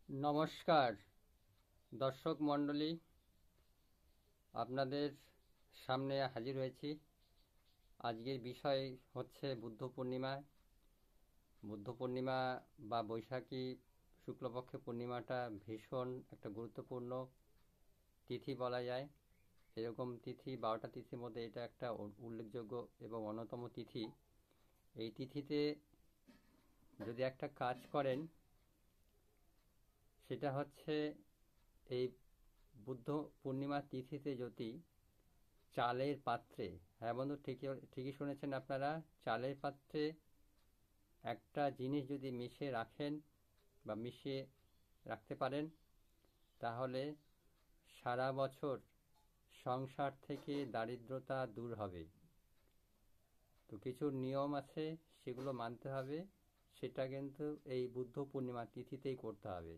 নমস্কার দর্শক মণ্ডলী, আপনাদের সামনে হাজির হয়েছি। আজকের বিষয় হচ্ছে বুদ্ধ পূর্ণিমা। বুদ্ধ পূর্ণিমা বা বৈশাখী শুক্লপক্ষে পূর্ণিমাটা ভীষণ একটা গুরুত্বপূর্ণ তিথি বলা যায়। এরকম তিথি 12টা তিথির মধ্যে এটা একটা উল্লেখযোগ্য এবং অন্যতম তিথি। এই তিথিতে যদি একটা কাজ করেন, সেটা হচ্ছে এই বুদ্ধ পূর্ণিমা তিথিতে যদি চালের পাত্রে, হ্যাঁ বন্ধু, ঠিকই শুনেছেন আপনারা, চালের পাত্রে একটা জিনিস যদি মিশিয়ে রাখেন বা মিশিয়ে রাখতে পারেন, তাহলে সারা বছর সংসার থেকে দারিদ্রতা দূর হবে। তো কিছু নিয়ম আছে, সেগুলো মানতে হবে। সেটা কিন্তু এই বুদ্ধ পূর্ণিমা তিথিতেই করতে হবে,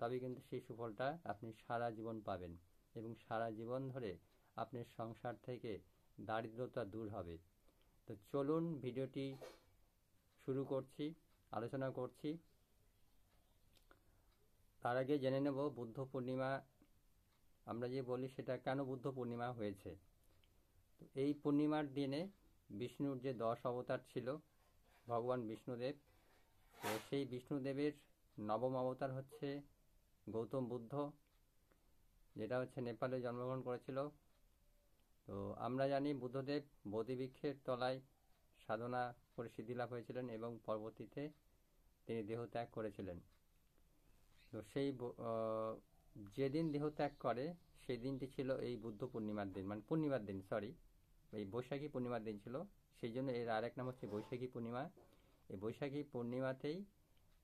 তবে কিন্তু সেই সুফলটা আপনি সারা জীবন পাবেন এবং সারা জীবন ধরে আপনার সংসার থেকে দারিদ্রতা দূর হবে। তো চলুন ভিডিওটি শুরু করছি, আলোচনা করছি। তার আগে জেনে নেব বুদ্ধ পূর্ণিমা আমরা যে বলি সেটা কেন বুদ্ধ পূর্ণিমা হয়েছে। তো এই পূর্ণিমার দিনে বিষ্ণুর যে 10 অবতার ছিল, ভগবান বিষ্ণুদেব, তো সেই বিষ্ণুদেবের নবম অবতার হচ্ছে গৌতম বুদ্ধ, যেটা হচ্ছে নেপালে জন্মগ্রহণ করেছিল। তো আমরা জানি বুদ্ধদেব বোধিবৃক্ষের তলায় সাধনা করে সিদ্ধিলাভ হয়েছিলেন এবং পরবর্তীতে তিনি দেহত্যাগ করেছিলেন। তো সেই যেদিন দেহত্যাগ করে সেই দিনটি ছিল এই বুদ্ধ পূর্ণিমার দিন, মানে পূর্ণিমার দিন, সরি, এই বৈশাখী পূর্ণিমার দিন ছিল। সেই জন্য এর আরেক নাম হচ্ছে বৈশাখী পূর্ণিমা। এই বৈশাখী পূর্ণিমাতেই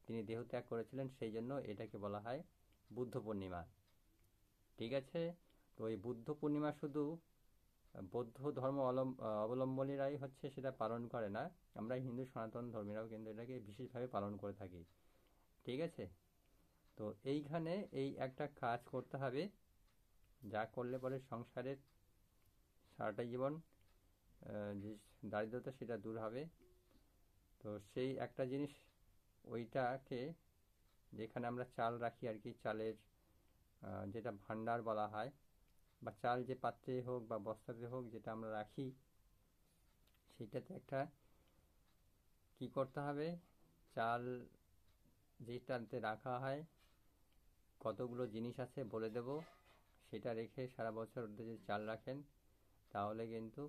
তিনি দেহত্যাগ করেছিলেন, সেই জন্য এটাকে বলা হয় বুদ্ধ পূর্ণিমা। ঠিক আছে। তো এই বুদ্ধ পূর্ণিমা শুধু বৌদ্ধ ধর্ম অবলম্বনীরাই হচ্ছে সেটা পালন করে না, আমরা হিন্দু সনাতন ধর্মীরাও কিন্তু এটাকে বিশেষভাবে পালন করে থাকি। ঠিক আছে। তো এইখানে এই একটা কাজ করতে হবে, যা করলে পরে সংসারের সারাটা জীবন যে দারিদ্রতা সেটা দূর হবে। তো সেই একটা জিনিস, ওইটাকে, যেখানে আমরা চাল রাখি আর কি, চালের যেটা ভান্ডার বলা হয়, বা চাল যে পাত্রে হোক বা বস্তাতে হোক যেটা আমরা রাখি, সেটাতে একটা কি করতে হবে, চাল যেটাতে রাখা হয় কতগুলো জিনিস আছে বলে দেব, সেটা রেখে সারা বছর যদি চাল রাখেন, তাহলে কিন্তু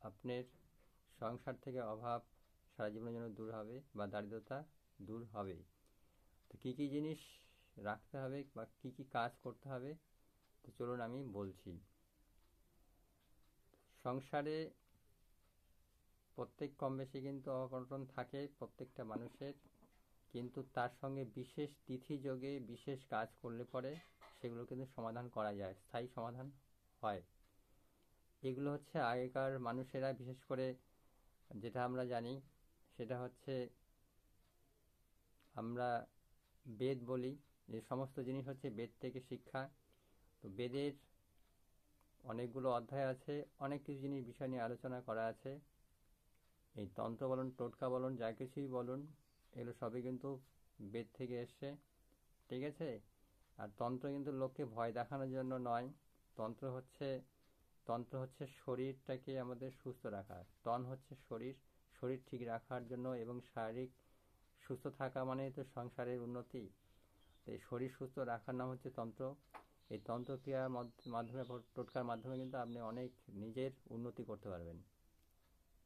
আপনার সংসার থেকে অভাব সারা জীবনের জন্য দূর হবে বা দারিদ্রতা দূর হবে। তো কী কী জিনিস রাখতে হবে বা কী কী কাজ করতে হবে, তো চলুন আমি বলছি। সংসারে প্রত্যেক কম বেশি কিন্তু অঘটন থাকে প্রত্যেকটা মানুষের, কিন্তু তার সঙ্গে বিশেষ তিথি যোগে বিশেষ কাজ করলে পরে সেগুলো কিন্তু সমাধান করা যায়, স্থায়ী সমাধান হয়। এগুলো হচ্ছে আগেকার মানুষেরা, বিশেষ করে যেটা আমরা জানি সেটা হচ্ছে, আমরা বেদ বলি, যে সমস্ত জিনিস হচ্ছে বেদ থেকে শিক্ষা। তো বেদের অনেকগুলো অধ্যায় আছে, অনেক কিছু জিনিস বিষয় নিয়ে আলোচনা করা আছে। এই তন্ত্র বলুন, টোটকা বলুন, যা কিছুই বলুন, এগুলো সবই কিন্তু বেদ থেকে এসছে। ঠিক আছে। আর তন্ত্র কিন্তু লোককে ভয় দেখানোর জন্য নয়। তন্ত্র হচ্ছে তন্ত্র হচ্ছে শরীরটাকে আমাদের সুস্থ রাখা। তন হচ্ছে শরীর, শরীর ঠিক রাখার জন্য, এবং শারীরিক সুস্থ থাকা মানে তো সংসারের উন্নতি। তো এই শরীর সুস্থ রাখার নাম হচ্ছে তন্ত্র। এই তন্ত্রক্রিয়ার মাধ্যমে, টোটকার মাধ্যমে কিন্তু আপনি অনেক নিজের উন্নতি করতে পারবেন।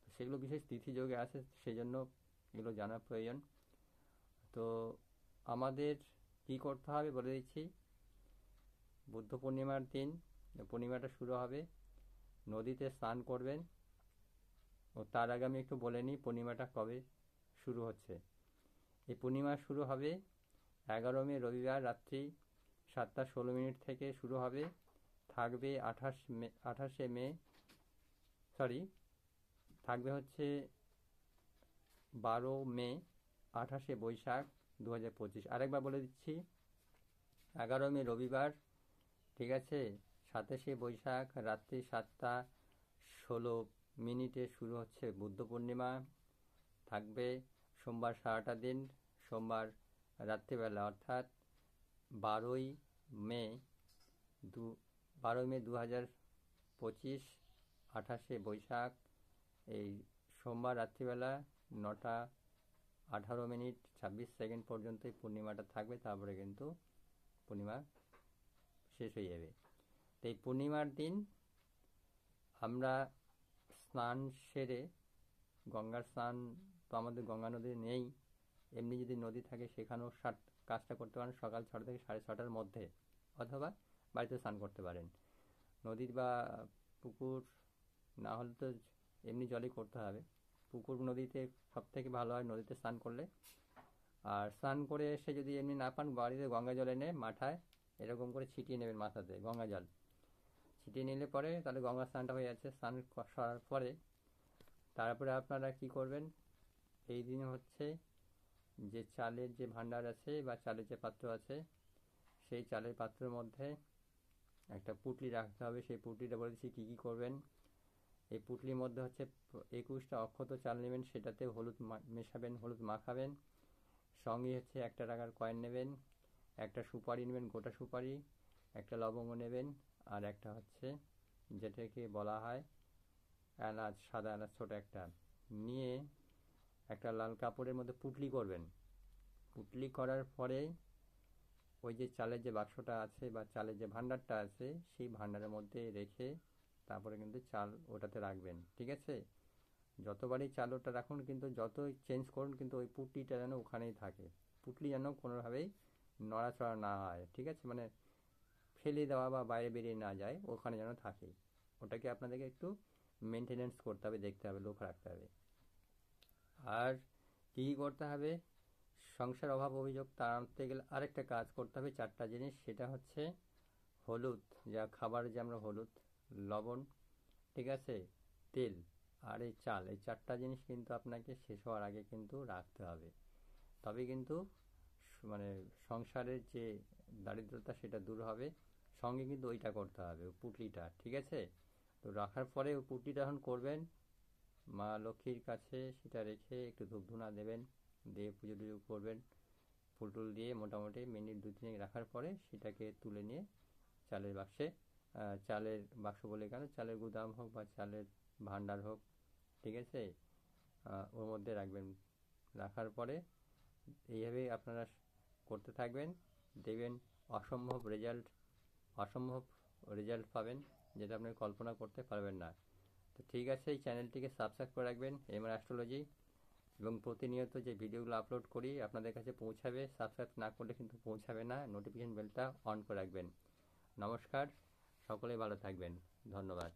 তো সেগুলো বিশেষ তিথি যোগে আছে, সেই জন্য এগুলো জানা প্রয়োজন। তো আমাদের কি করতে হবে বলে দিচ্ছি। বুদ্ধ পূর্ণিমার দিন পূর্ণিমাটা শুরু হবে, নদীতে স্নান করবেন। ও তার আগে আমি একটু বলে নিই পূর্ণিমাটা কবে শুরু হচ্ছে। এই পূর্ণিমা শুরু হবে 11 মে রবিবার রাত্রি 7টা 16 মিনিট থেকে শুরু হবে, থাকবে 28শে মে, সরি, থাকবে হচ্ছে 12 মে, 28শে বৈশাখ 2025। আরেকবার বলে দিচ্ছি, 11 মে রবিবার, ঠিক আছে, 27শে বৈশাখ রাত্রি 7টা 16 মিনিটে শুরু হচ্ছে বুদ্ধ পূর্ণিমা। থাকবে সোমবার সারাটা দিন, সোমবার রাত্রিবেলা, অর্থাৎ বারোই মে 2025, 28শে বৈশাখ, এই সোমবার রাত্রিবেলা 9:18:26 পর্যন্ত এই পূর্ণিমাটা থাকবে। তারপরে কিন্তু পূর্ণিমা শেষ হয়ে যাবে। তো এই পূর্ণিমার দিন আমরা স্নান সেরে, গঙ্গার স্নান তো আমাদের গঙ্গা নদী নেই, এমনি যদি নদী থাকে সেখানেও কাজটা করতে পারেন সকাল 6টা থেকে 6:30টার মধ্যে, অথবা বাড়িতে স্নান করতে পারেন। নদীর বা পুকুর না হলে তো এমনি জলেই করতে হবে। পুকুর নদীতে সব থেকে ভালো হয় নদীতে স্নান করলে। আর স্নান করে এসে যদি এমনি না পান, বাড়িতে গঙ্গা জল এনে মাথায় এরকম করে ছিটিয়ে নেবেন, মাথাতে গঙ্গা জল ছিটিয়ে নিলে পরে তাহলে গঙ্গা স্নানটা হয়ে যাচ্ছে। স্নান করার পরে তারপরে আপনারা কি করবেন, এই দিন হচ্ছে যে চালের যে ভান্ডার আছে বা চালের যে পাত্র আছে, সেই চালের পাত্রের মধ্যে একটা পুঁটলি রাখতে হবে। সেই পুঁটলিটা বলে দিচ্ছি কী কী করবেন। এই পুঁটলির মধ্যে হচ্ছে 21টা অক্ষত চাল নেবেন, সেটাতে হলুদ মেশাবেন, হলুদ মাখাবেন। সঙ্গে হচ্ছে 1 টাকার কয়েন নেবেন, একটা সুপারি নেবেন, গোটা সুপারি, একটা লবঙ্গ নেবেন, আর একটা হচ্ছে যেটাকে বলা হয় এলাচ, সাদা এলাচ ছোট একটা নিয়ে একটা লাল কাপড়ের মধ্যে পুঁটলি করবেন। পুঁটলি করার পরে ওই যে চালের যে বাক্সটা আছে বা চালের যে ভান্ডারটা আছে, সেই ভান্ডারের মধ্যে রেখে তারপরে কিন্তু চাল ওটাতে রাখবেন। ঠিক আছে? যতবারই চাল ওটা রাখুন, কিন্তু যতই চেঞ্জ করুন, কিন্তু ওই পুঁটলিটা যেন ওখানেই থাকে। পুঁটলি যেন কোনোভাবেই নড়াচড়া না হয়। ঠিক আছে? মানে ফেলে দেওয়া বা বাইরে বেরিয়ে না যায়, ওখানে যেন থাকে। ওটাকে আপনাদেরকে একটু মেনটেনেন্স করতে হবে, দেখতে হবে, লক্ষ্য রাখতে হবে। আর কী করতে হবে, সংসার অভাব অভিযোগ তাড়াতে গেলে আরেকটা কাজ করতে হবে, 4টা জিনিস। সেটা হচ্ছে হলুদ, যা খাবার যে আমরা হলুদ, লবণ, ঠিক আছে, তেল আর এই চাল, এই 4টা জিনিস কিন্তু আপনাকে শেষ হওয়ার আগে কিন্তু রাখতে হবে। তবে কিন্তু মানে সংসারের যে দারিদ্রতা সেটা দূর হবে। সঙ্গে কিন্তু ওইটা করতে হবে, পুঁটলিটা। ঠিক আছে? তো রাখার পরে ওই পুঁটলিটা যখন করবেন, মা লক্ষ্মীর কাছে সেটা রেখে একটু ধূপ ধুনা দেবেন, দিয়ে পুজো টুজো করবেন, ফুল টুল দিয়ে মোটামুটি মিনিট 2-3 রাখার পরে সেটাকে তুলে নিয়ে চালের বাক্সে, চালের বাক্স বলে কেন, চালের গুদাম হোক বা চালের ভান্ডার হোক, ঠিক আছে, ওর মধ্যে রাখবেন। রাখার পরে এইভাবেই আপনারা করতে থাকবেন, দেখবেন অসম্ভব রেজাল্ট পাবেন, যেটা আপনি কল্পনা করতে পারবেন না। তো ঠিক আছে, এই চ্যানেলটিকে সাবস্ক্রাইব করে রাখবেন, এমআর অ্যাস্ট্রোলজি, এবং প্রতিনিয়ত যে ভিডিওগুলো আপলোড করি আপনাদের কাছে পৌঁছাবে। সাবস্ক্রাইব না করলে কিন্তু পৌঁছাবে না, নোটিফিকেশন বেলটা অন করে রাখবেন। নমস্কার, সকলেই ভালো থাকবেন, ধন্যবাদ।